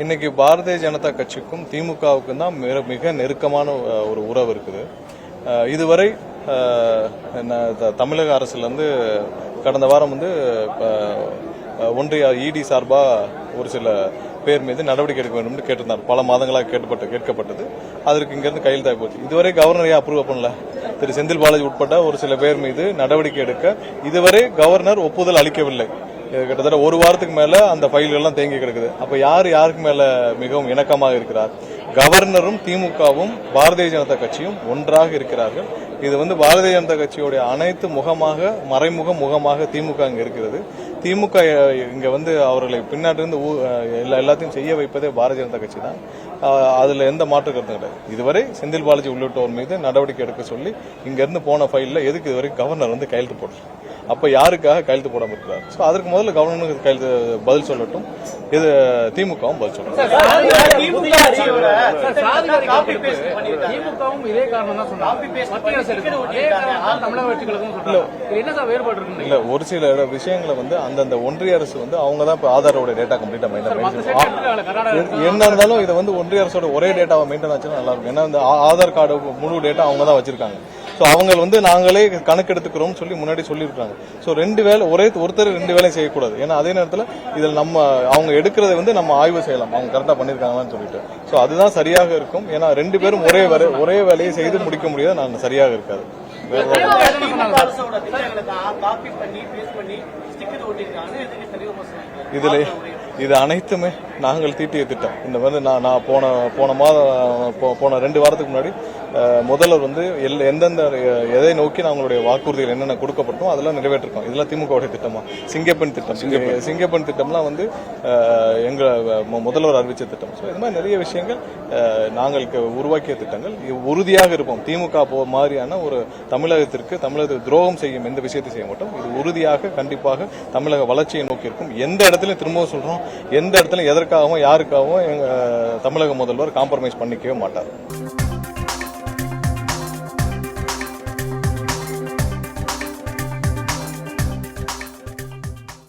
இன்னைக்கு பாரதிய ஜனதா கட்சிக்கும் திமுகவுக்கும் தான் மிக நெருக்கமான ஒரு உறவு இருக்குது. இதுவரை தமிழக அரசுல இருந்து கடந்த வாரம் ஒன்றிய இடி சார்பா ஒரு சில பேர் மீது நடவடிக்கை எடுக்க வேண்டும் என்று கேட்டிருந்தார். பல மாதங்களாக கேட்கப்பட்டது. அதற்கு இங்கிருந்து கையெழுத்தாகி போச்சு. இதுவரை கவர்னர் அப்ரூவ் பண்ணல. திரு செந்தில் பாலாஜி உட்பட்ட ஒரு சில பேர் மீது நடவடிக்கை எடுக்க இதுவரை கவர்னர் ஒப்புதல் அளிக்கவில்லை. கிட்டத்தட்ட ஒரு வாரத்துக்கு மேல அந்த ஃபைல்கள் எல்லாம் தேங்கி கிடக்குது. அப்ப யாருக்கு மேல மிகவும் இணக்கமாக இருக்கிறார்? கவர்னரும் திமுகவும் பாரதிய ஜனதா கட்சியும் ஒன்றாக இருக்கிறார்கள். இது பாரதிய ஜனதா கட்சியுடைய அனைத்து மறைமுக முகமாக திமுக அங்க இருக்கிறது. திமுக இங்க அவர்களை பின்னாடிருந்து எல்லாத்தையும் செய்ய வைப்பதே பாரதிய ஜனதா கட்சி தான். அதுல எந்த மாற்று கருத்தும் கிடையாது. இதுவரை செந்தில் பாலாஜி உள்ளிட்டோர் மீது நடவடிக்கை எடுக்க சொல்லி இங்க இருந்து போன ஃபைல்ல எதுக்கு இதுவரை கவர்னர் கையெழுத்து போடல? அப்ப யாருக்காக கையெழுத்து போடாம இருக்கிறார்? அதுக்கு முதல்ல கவர்னருக்கு பதில் சொல்லட்டும். இது திமுகவும் பதில் சொல்லட்டும். இல்ல, ஒரு சில விஷயங்களை அந்தந்த ஒன்றிய அரசு அவங்க தான் ஆதாரோட டேட்டா கம்ப்ளீட்டா மெயின்டைன் என்ன இருந்தாலும் இதை ஒன்றிய அரசோட ஒரே டேட்டாவை மெயின்டைன் ஆச்சுன்னா நல்லா இருக்கும். ஏன்னா இந்த ஆதார் கார்டு முழு டேட்டா அவங்க தான் வச்சிருக்காங்க. அவங்க நாங்களே கணக்கு எடுத்துக்கிறோம் சொல்லி முன்னாடி சொல்லியிருக்காங்க. ரெண்டு வேலை ஒருத்தர் ரெண்டு வேலையும் செய்யக்கூடாது. ஏன்னா அதே நேரத்தில் இதில் அவங்க எடுக்கிறத நம்ம ஆய்வு செய்யலாம், அவங்க கரெக்டா பண்ணிருக்காங்களான்னு சொல்லிட்டு. அதுதான் சரியாக இருக்கும். ஏன்னா ரெண்டு பேரும் ஒரே வேலையை செய்து முடிக்க முடியாது. நான் சரியாக இருக்காது. இது அனைத்துமே நாங்கள் தீட்டிய திட்டம். நான் போன 2 வாரத்துக்கு முன்னாடி முதல்வர் எந்தெந்த எதை நோக்கி அவங்களுடைய வாக்குறுதிகள் என்னென்ன கொடுக்கப்பட்டோம் அதெல்லாம் நிறைவேற்றிருக்கோம். இதெல்லாம் திமுகவுடைய திட்டமா? சிங்கப்பெண் திட்டம், சிங்கப்பெண் திட்டம்லாம் எங்க முதல்வர் அறிவிச்ச திட்டம். இது மாதிரி நிறைய விஷயங்கள் நாங்கள் உருவாக்கிய திட்டங்கள். உறுதியாக இருப்போம். திமுக மாதிரியான ஒரு தமிழகத்துக்கு துரோகம் செய்யும் எந்த விஷயத்தை செய்ய மாட்டோம். இது உறுதியாக கண்டிப்பாக தமிழக வளர்ச்சியை நோக்கி இருக்கும். எந்த இடத்துல திரும்பவும் சொல்றோம், எந்த இடத்துல எதற்காகவும் யாருக்காகவும் தமிழக முதல்வர் காம்ப்ரமைஸ் பண்ணிக்கவே மாட்டார்.